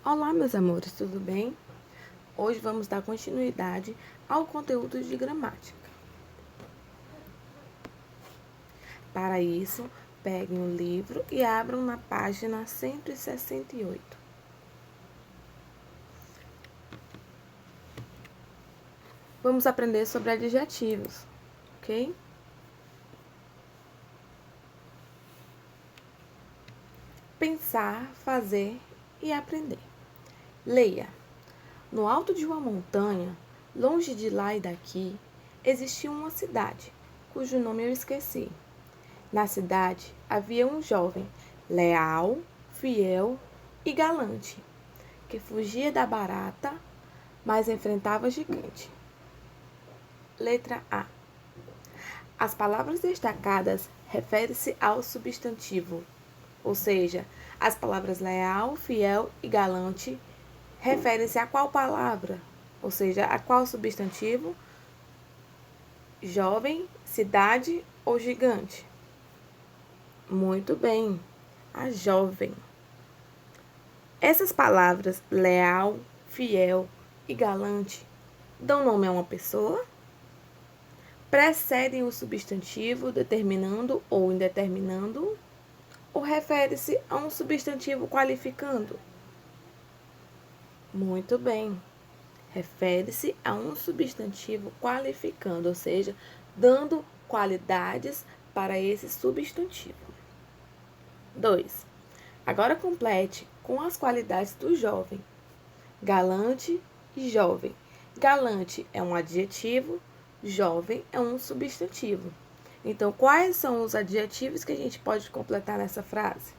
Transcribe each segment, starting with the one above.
Olá, meus amores, tudo bem? Hoje vamos dar continuidade ao conteúdo de gramática. Para isso, peguem o livro e abram na página 168. Vamos aprender sobre adjetivos, ok? Pensar, fazer e aprender. Leia. No alto de uma montanha, longe de lá e daqui, existia uma cidade, cujo nome eu esqueci. Na cidade havia um jovem, leal, fiel e galante, que fugia da barata, mas enfrentava gigante. Letra A. As palavras destacadas referem-se ao substantivo, ou seja, as palavras leal, fiel e galante referem-se a qual palavra? Ou seja, a qual substantivo? Jovem, cidade ou gigante? Muito bem, a jovem. Essas palavras leal, fiel e galante dão nome a uma pessoa? Precedem o substantivo determinando ou indeterminando? Ou refere-se a um substantivo qualificando? Muito bem. Refere-se a um substantivo qualificando, ou seja, dando qualidades para esse substantivo. 2. Agora complete com as qualidades do jovem. Galante e jovem. Galante é um adjetivo, jovem é um substantivo. Então, quais são os adjetivos que a gente pode completar nessa frase?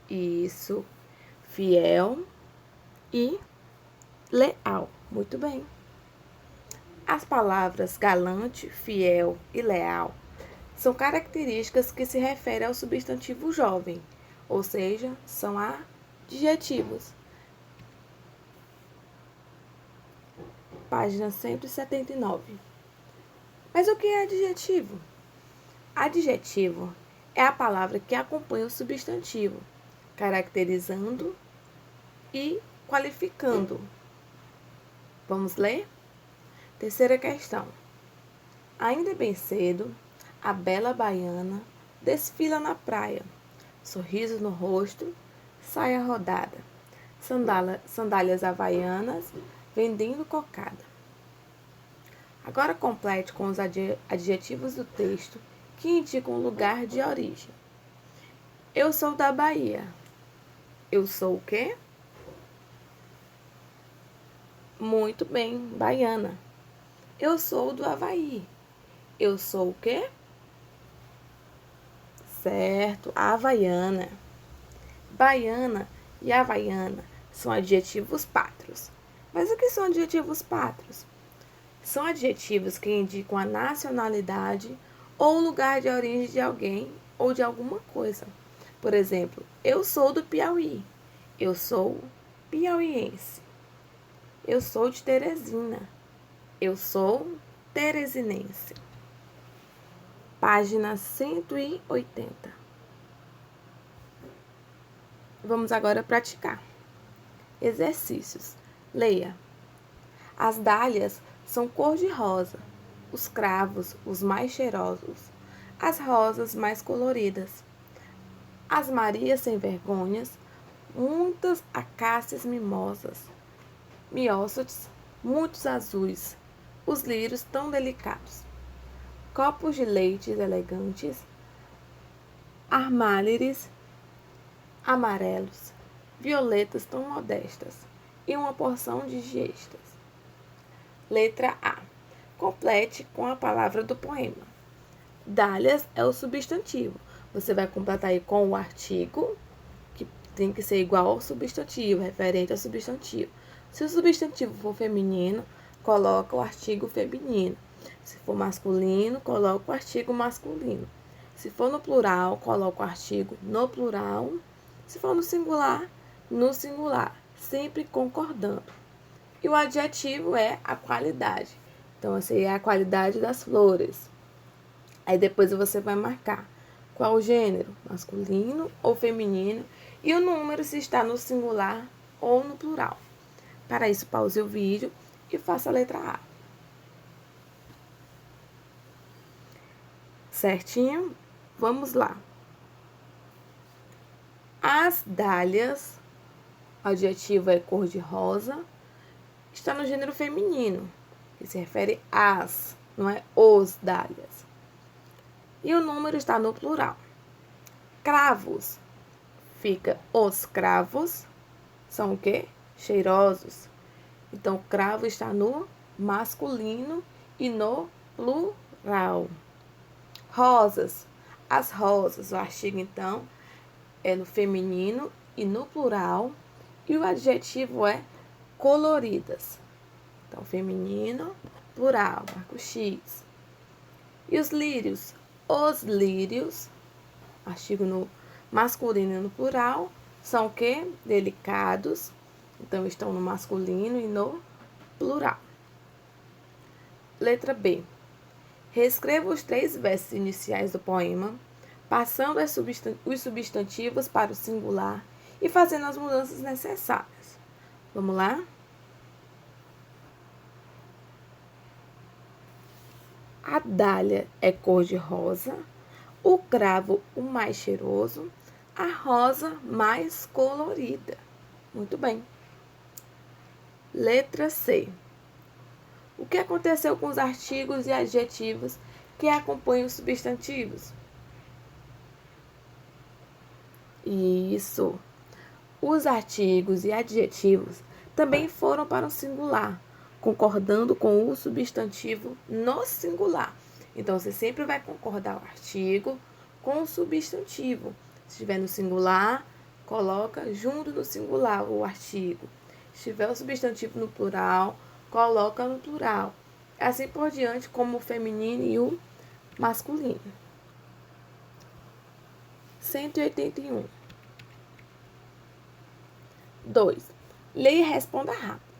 Isso, fiel e leal. Muito bem. As palavras galante, fiel e leal são características que se referem ao substantivo jovem, ou seja, são adjetivos. Página 179. Mas o que é adjetivo? Adjetivo é a palavra que acompanha o substantivo, caracterizando e qualificando. Vamos ler? Terceira questão. Ainda bem cedo, a bela baiana desfila na praia, sorriso no rosto, saia rodada, sandálias havaianas, vendendo cocada. Agora complete com os adjetivos do texto que indicam o lugar de origem. Eu sou da Bahia. Eu sou o quê? Muito bem, baiana. Eu sou do Havaí. Eu sou o quê? Certo, havaiana. Baiana e havaiana são adjetivos pátrios. Mas o que são adjetivos pátrios? São adjetivos que indicam a nacionalidade ou o lugar de origem de alguém ou de alguma coisa. Por exemplo, eu sou do Piauí. Eu sou piauiense. Eu sou de Teresina. Eu sou teresinense. Página 180. Vamos agora praticar. Exercícios. Leia. As dálias são cor-de-rosa, os cravos os mais cheirosos, as rosas mais coloridas, as marias sem vergonhas, muitas acácias mimosas, miócetes, muitos azuis, os lírios tão delicados, copos de leites elegantes, armálires amarelos, violetas tão modestas e uma porção de gestas. Letra A. Complete com a palavra do poema. Dálias é o substantivo. Você vai completar aí com o artigo, que tem que ser igual ao substantivo, referente ao substantivo. Se o substantivo for feminino, coloca o artigo feminino. Se for masculino, coloca o artigo masculino. Se for no plural, coloca o artigo no plural. Se for no singular, sempre concordando. E o adjetivo é a qualidade. Então, essa aí é a qualidade das flores. Aí depois você vai marcar Qual o gênero? Masculino ou feminino? E o número se está no singular ou no plural. Para isso, pause o vídeo e faça a letra A. Certinho? Vamos lá. As dálias, o adjetivo é cor-de-rosa, está no gênero feminino, que se refere às, não é os dálias. E o número está no plural. Cravos, fica os cravos, são o quê? Cheirosos. Então, cravo está no masculino e no plural. Rosas, as rosas, o artigo, então, é no feminino e no plural. E o adjetivo é coloridas. Então, feminino, plural, marco X. E os lírios? Os lírios, artigo no masculino e no plural, são o quê? Delicados. Então, estão no masculino e no plural. Letra B. Reescreva os 3 versos iniciais do poema, passando os substantivos para o singular e fazendo as mudanças necessárias. Vamos lá? A dália é cor-de-rosa, o cravo o mais cheiroso, a rosa mais colorida. Muito bem. Letra C. O que aconteceu com os artigos e adjetivos que acompanham os substantivos? Isso. Os artigos e adjetivos também foram para o singular, concordando com o substantivo no singular. Então, você sempre vai concordar o artigo com o substantivo. Se estiver no singular, coloca junto do singular o artigo. Se tiver o substantivo no plural, coloca no plural. Assim por diante, como o feminino e o masculino. 181. 2. Leia e responda rápido.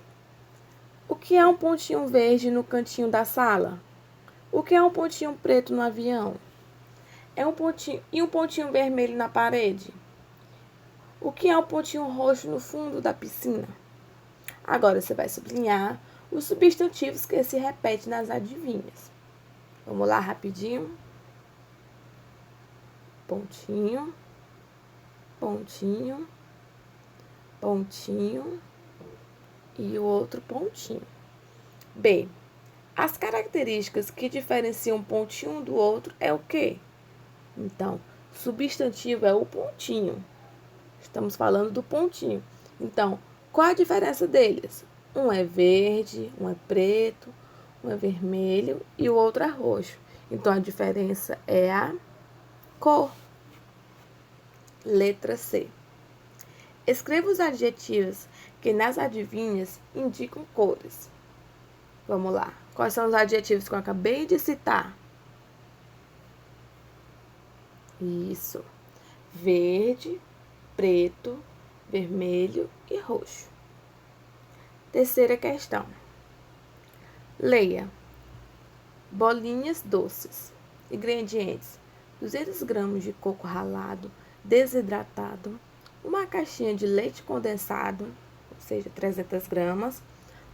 O que é um pontinho verde no cantinho da sala? O que é um pontinho preto no avião? É um pontinho e um pontinho vermelho na parede? O que é um pontinho roxo no fundo da piscina? Agora você vai sublinhar os substantivos que se repetem nas adivinhas. Vamos lá rapidinho. Pontinho, pontinho, pontinho e o outro pontinho. B. As características que diferenciam um pontinho do outro é o quê? Então, substantivo é o pontinho. Estamos falando do pontinho. Então, qual a diferença deles? Um é verde, um é preto, um é vermelho e o outro é roxo. Então, a diferença é a cor. Letra C. Escreva os adjetivos que nas adivinhas indicam cores. Vamos lá. Quais são os adjetivos que eu acabei de citar? Isso. Verde, preto, vermelho e roxo. Terceira questão. Leia. Bolinhas doces. Ingredientes: 200 gramas de coco ralado, desidratado, uma caixinha de leite condensado, ou seja, 300 gramas.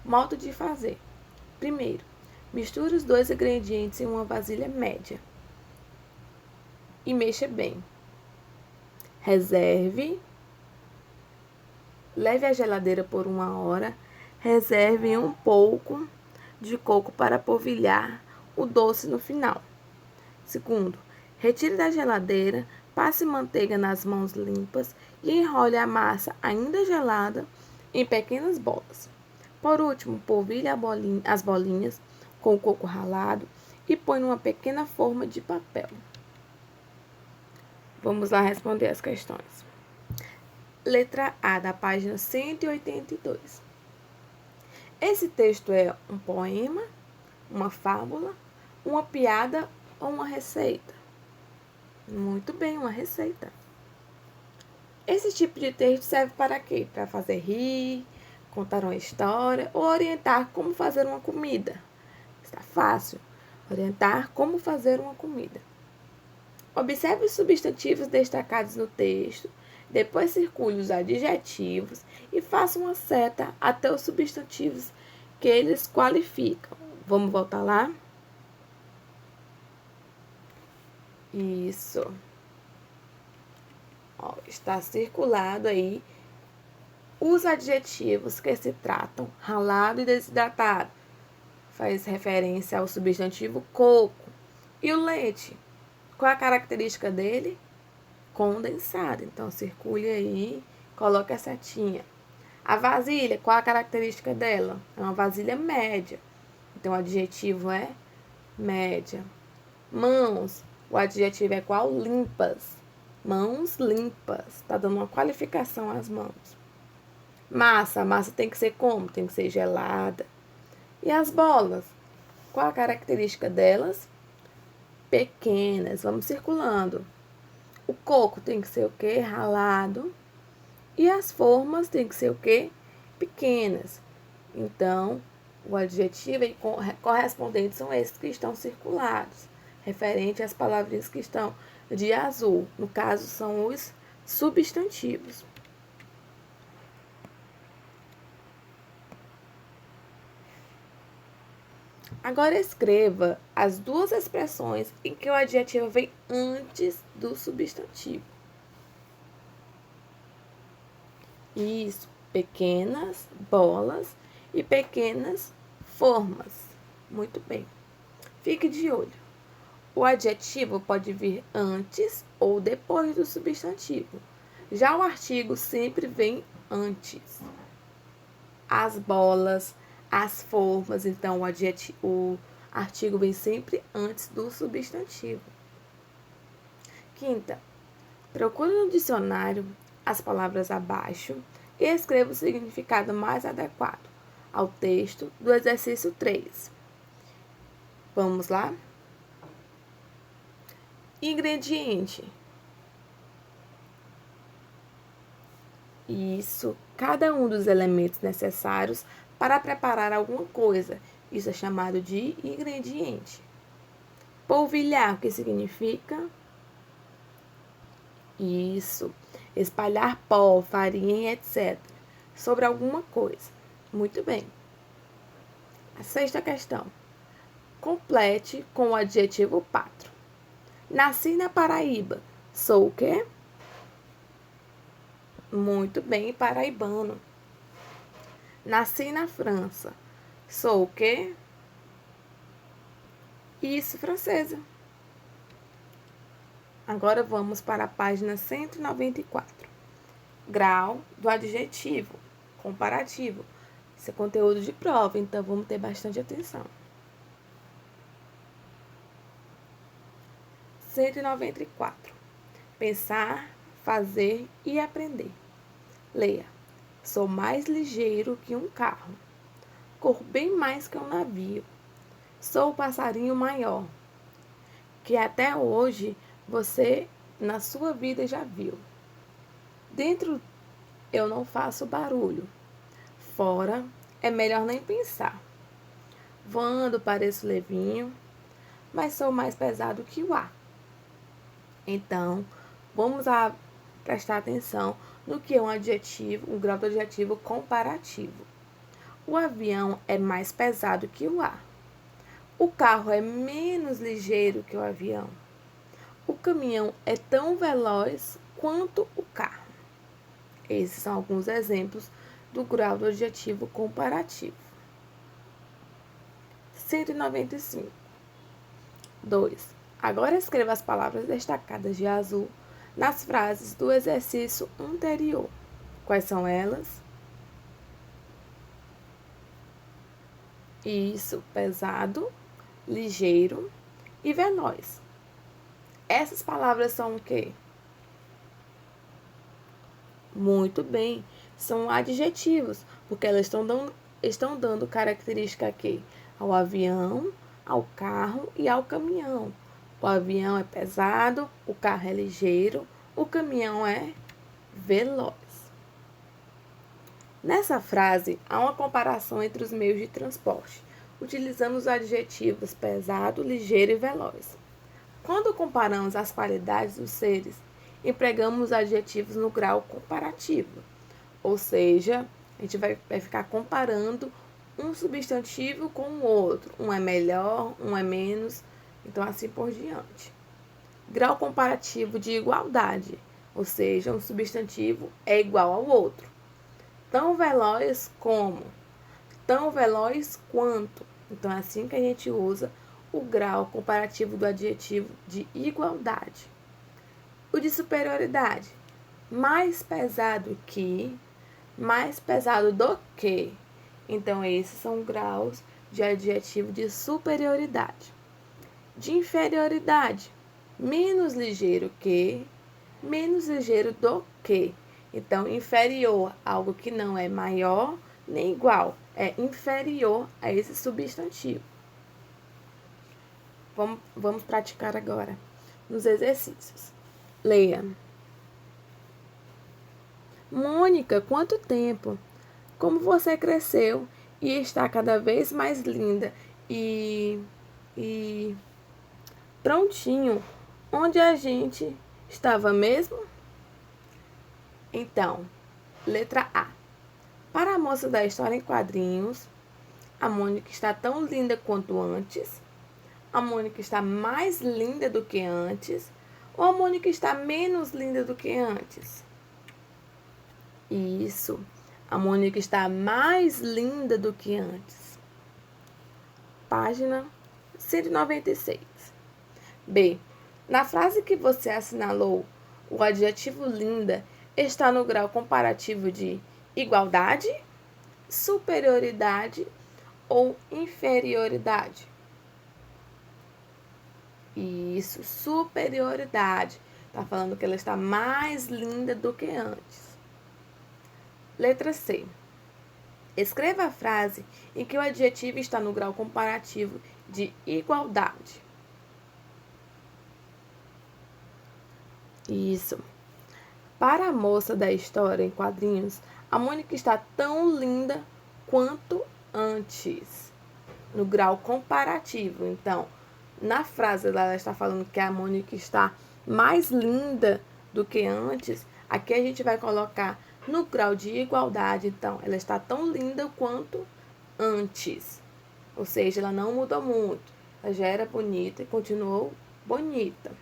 Modo de fazer. Primeiro, misture os 2 ingredientes em uma vasilha média e mexa bem. Reserve. Leve à geladeira por 1 hora. Reserve um pouco de coco para polvilhar o doce no final. Segundo, retire da geladeira, passe manteiga nas mãos limpas e enrole a massa ainda gelada em pequenas bolas. Por último, polvilhe as bolinhas com o coco ralado e põe numa pequena forma de papel. Vamos lá responder as questões. Letra A, da página 182. Esse texto é um poema, uma fábula, uma piada ou uma receita? Muito bem, uma receita. Esse tipo de texto serve para quê? Para fazer rir, contar uma história ou orientar como fazer uma comida. Está fácil. Orientar como fazer uma comida. Observe os substantivos destacados no texto, depois circule os adjetivos e faça uma seta até os substantivos que eles qualificam. Vamos voltar lá? Isso. Ó, está circulado aí os adjetivos que se tratam ralado e desidratado. Faz referência ao substantivo coco. E o leite? Qual a característica dele? Condensado. Então, circule aí, coloque a setinha. A vasilha, qual a característica dela? É uma vasilha média. Então, o adjetivo é média. Mãos, o adjetivo é qual? Limpas. Mãos limpas. Está dando uma qualificação às mãos. Massa, a massa tem que ser como? Tem que ser gelada. E as bolas? Qual a característica delas? Pequenas. Vamos circulando. O coco tem que ser o quê? Ralado. E as formas tem que ser o quê? Pequenas. Então, o adjetivo e correspondente são esses que estão circulados, referente às palavrinhas que estão de azul. No caso, são os substantivos. Agora escreva as duas expressões em que o adjetivo vem antes do substantivo. Isso, pequenas bolas e pequenas formas. Muito bem. Fique de olho. O adjetivo pode vir antes ou depois do substantivo. Já o artigo sempre vem antes. As bolas, as formas, então o artigo vem sempre antes do substantivo. Quinta, procure no dicionário as palavras abaixo e escreva o significado mais adequado ao texto do exercício 3. Vamos lá? Ingrediente. Isso, cada um dos elementos necessários para preparar alguma coisa. Isso é chamado de ingrediente. Polvilhar, o que significa? Isso, espalhar pó, farinha, etc. sobre alguma coisa. Muito bem. A sexta questão. Complete com o adjetivo pátrio. Nasci na Paraíba. Sou o quê? Muito bem, paraibano. Nasci na França. Sou o quê? Isso, francesa. Agora vamos para a página 194. Grau do adjetivo. Comparativo. Isso é conteúdo de prova, então vamos ter bastante atenção. 194. Pensar, fazer e aprender. Leia. Sou mais ligeiro que um carro. Corro bem mais que um navio. Sou o passarinho maior, que até hoje você, na sua vida, já viu. Dentro, eu não faço barulho. Fora, é melhor nem pensar. Voando, pareço levinho, mas sou mais pesado que o ar. Então, vamos prestar atenção no que é um adjetivo, um grau do adjetivo comparativo. O avião é mais pesado que o ar. O carro é menos ligeiro que o avião. O caminhão é tão veloz quanto o carro. Esses são alguns exemplos do grau do adjetivo comparativo. 195. 2. Agora escreva as palavras destacadas de azul nas frases do exercício anterior. Quais são elas? Isso, pesado, ligeiro e veloz. Essas palavras são o quê? Muito bem, são adjetivos, porque elas estão dando característica aqui ao avião, ao carro e ao caminhão. O avião é pesado, o carro é ligeiro, o caminhão é veloz. Nessa frase, há uma comparação entre os meios de transporte, utilizando os adjetivos pesado, ligeiro e veloz. Quando comparamos as qualidades dos seres, empregamos adjetivos no grau comparativo. Ou seja, a gente vai ficar comparando um substantivo com o outro. Um é melhor, um é menos, então assim por diante. Grau comparativo de igualdade, ou seja, um substantivo é igual ao outro. Tão veloz como, tão veloz quanto. Então é assim que a gente usa o grau comparativo do adjetivo de igualdade. O de superioridade, mais pesado que, mais pesado do que. Então, esses são graus de adjetivo de superioridade. De inferioridade, menos ligeiro que, menos ligeiro do que. Então, inferior, algo que não é maior nem igual, é inferior a esse substantivo. Vamos praticar agora nos exercícios. Leia. Mônica, quanto tempo? Como você cresceu e está cada vez mais linda e prontinho. Onde a gente estava mesmo? Então, letra A. Para a moça da história em quadrinhos, a Mônica está tão linda quanto antes. A Mônica está mais linda do que antes. Ou a Mônica está menos linda do que antes? Isso. A Mônica está mais linda do que antes. Página 196. B. Na frase que você assinalou, o adjetivo linda está no grau comparativo de igualdade, superioridade ou inferioridade? Isso, superioridade. Está falando que ela está mais linda do que antes. Letra C. Escreva a frase em que o adjetivo está no grau comparativo de igualdade. Isso. Para a moça da história em quadrinhos, a Mônica está tão linda quanto antes. No grau comparativo. Então, na frase ela está falando que a Mônica está mais linda do que antes. Aqui a gente vai colocar no grau de igualdade. Então, ela está tão linda quanto antes. Ou seja, ela não mudou muito. Ela já era bonita e continuou bonita.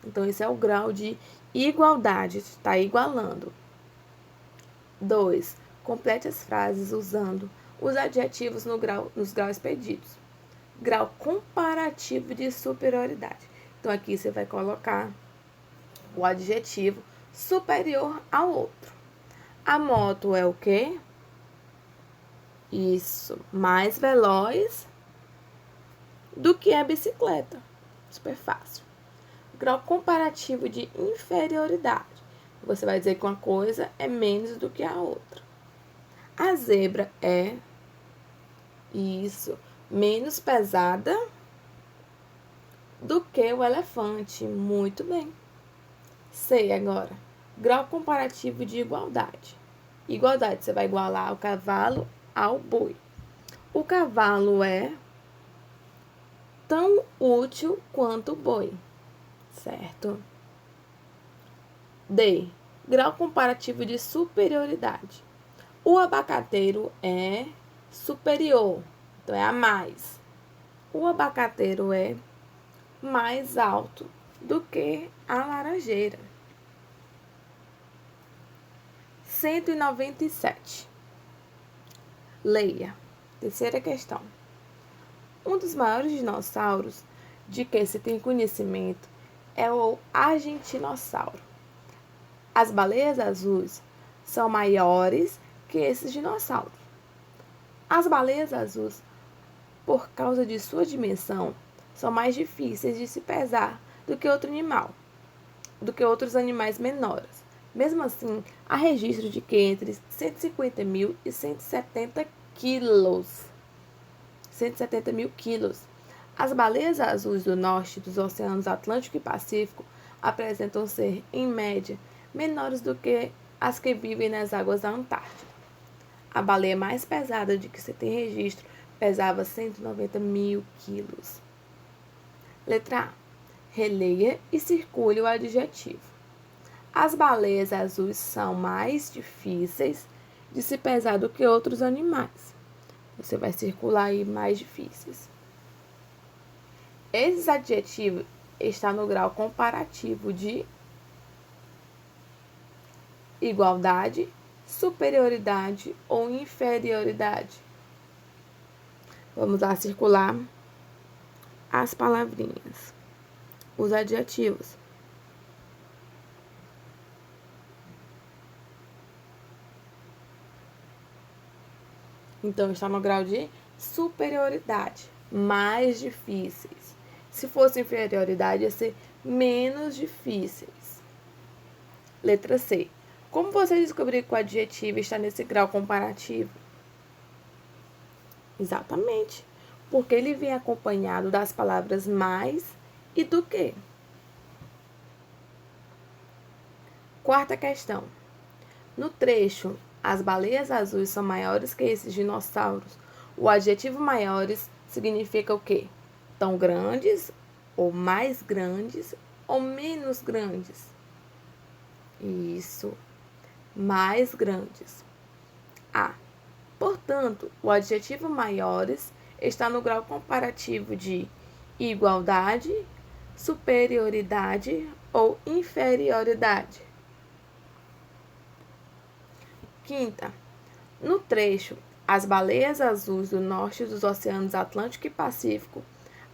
Então, esse é o grau de igualdade. Está igualando. 2. Complete as frases usando os adjetivos nos graus pedidos. Grau comparativo de superioridade. Então, aqui você vai colocar o adjetivo superior ao outro. A moto é o quê? Isso, mais veloz do que a bicicleta. Super fácil. Grau comparativo de inferioridade. Você vai dizer que uma coisa é menos do que a outra. A zebra é, isso, menos pesada do que o elefante. Muito bem. C agora. Grau comparativo de igualdade. Igualdade, você vai igualar o cavalo ao boi. O cavalo é tão útil quanto o boi, certo? D. Grau comparativo de superioridade. O abacateiro é superior, então é a mais. O abacateiro é mais alto do que a laranjeira. 197. Leia. Terceira questão. Um dos maiores dinossauros de que se tem conhecimento é o argentinossauro. As baleias azuis são maiores que esses dinossauros. As baleias azuis, por causa de sua dimensão, são mais difíceis de se pesar do que outros animais menores. Mesmo assim, há registro de que entre 150 mil e 170 quilos. 170 mil quilos. As baleias azuis do norte dos oceanos Atlântico e Pacífico apresentam ser, em média, menores do que as que vivem nas águas da Antártida. A baleia mais pesada de que se tem registro pesava 190 mil quilos. Letra A. Releia e circule o adjetivo. As baleias azuis são mais difíceis de se pesar do que outros animais. Você vai circular aí mais difíceis. Esses adjetivos estão no grau comparativo de igualdade, superioridade ou inferioridade. Vamos lá circular as palavrinhas, os adjetivos. Então, está no grau de superioridade, mais difíceis. Se fosse inferioridade, ia ser menos difíceis. Letra C. Como você descobriu que o adjetivo está nesse grau comparativo? Exatamente, porque ele vem acompanhado das palavras mais e do que. Quarta questão. No trecho, as baleias azuis são maiores que esses dinossauros. O adjetivo maiores significa o quê? Tão grandes, ou mais grandes, ou menos grandes? Isso, mais grandes. A. Portanto, o adjetivo maiores está no grau comparativo de igualdade, superioridade ou inferioridade. Quinta, no trecho, as baleias azuis do norte dos oceanos Atlântico e Pacífico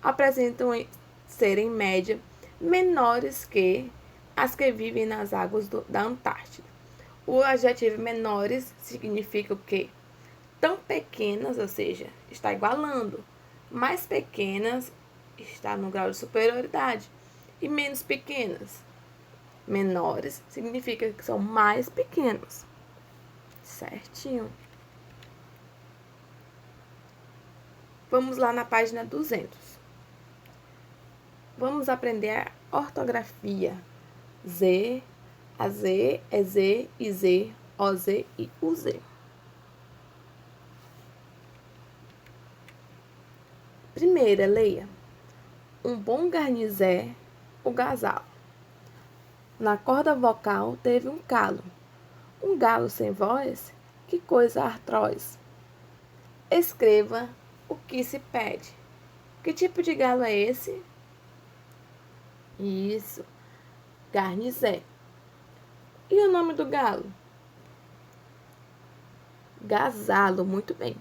apresentam ser, em média, menores que as que vivem nas águas da Antártida. O adjetivo menores significa o quê? Tão pequenas, ou seja, está igualando. Mais pequenas está no grau de superioridade. E menos pequenas, menores, significa que são mais pequenos. Certinho. Vamos lá na página 200. Vamos aprender a ortografia. Z, AZ, EZ, IZ, OZ e UZ. Primeira, leia. Um bom garnizé, o gazalo. Na corda vocal teve um calo. Um galo sem voz? Que coisa atroz. Escreva o que se pede. Que tipo de galo é esse? Isso, garnizé. E o nome do galo? Gazalo, muito bem.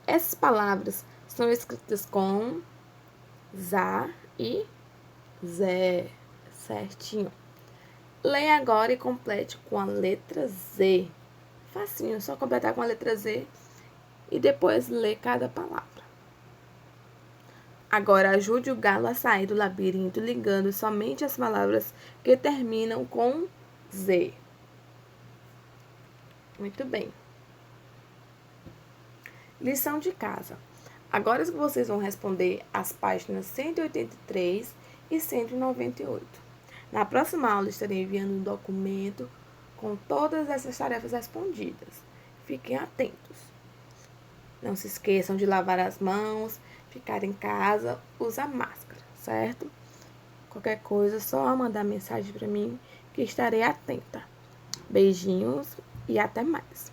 Essas palavras são escritas com za e zé, certinho. Leia agora e complete com a letra Z. Facinho, só completar com a letra Z e depois ler cada palavra. Agora ajude o galo a sair do labirinto ligando somente as palavras que terminam com Z. Muito bem. Lição de casa. Agora vocês vão responder as páginas 183 e 198. Na próxima aula estarei enviando um documento com todas essas tarefas respondidas. Fiquem atentos. Não se esqueçam de lavar as mãos, ficar em casa, usar máscara, certo? Qualquer coisa, só mandar mensagem para mim que estarei atenta. Beijinhos e até mais.